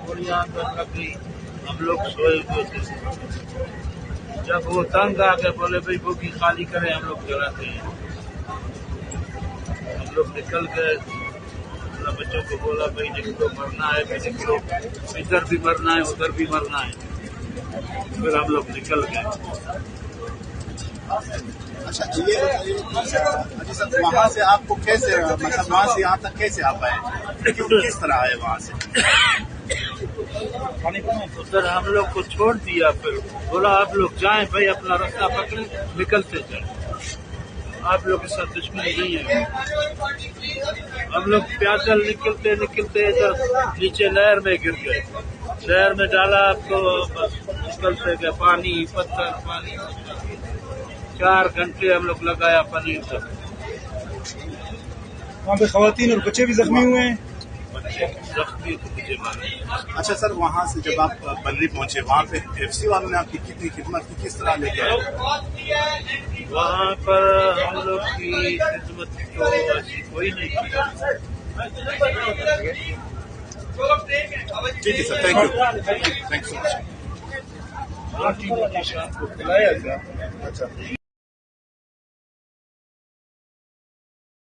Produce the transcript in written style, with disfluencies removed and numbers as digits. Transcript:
गोली आंदोलन लगी, हम लोग सोए हुए थे। जब वो तंग आ गए, बोले भाई बोगी खाली करें, हम लोग जलाते हैं। हम लोग निकल गए, बच्चों को बोला भाई निकलो, मरना है भाई निकलो, इधर भी मरना है उधर भी मरना है। फिर हम लोग निकल गए। अच्छा ये अजी सर, वहाँ से आपको कैसे, मतलब वहाँ से यहाँ तक कैसे आप आए, किस तरह आए वहाँ से? उधर हम लोग को छोड़ दिया, फिर बोला आप लोग जाएं भाई, अपना रास्ता पकड़े, निकलते जाए, आप लोग के साथ दुश्मनी नहीं है। हम लोग पैदल निकलते निकलते इधर नीचे नहर में गिर गए। नहर में डाला तो बस निकलते गए, पानी पत्थर पानी। 4 घंटे हम लोग लगाया पनीर तक। वहाँ पे खवातीन और बच्चे भी जख्मी हुए हैं। जख्मी तो मुझे मालूम। अच्छा सर, वहाँ से जब आप बल्ली पहुँचे, वहाँ पे एफसी वालों ने आपकी कितनी खिदमत की, किस तरह लेके आए? वहाँ पर हम लोग की खिदमत तो ऐसी कोई नहीं की। ठीक है sir, thank you so much. आपको खिलाया गया। अच्छा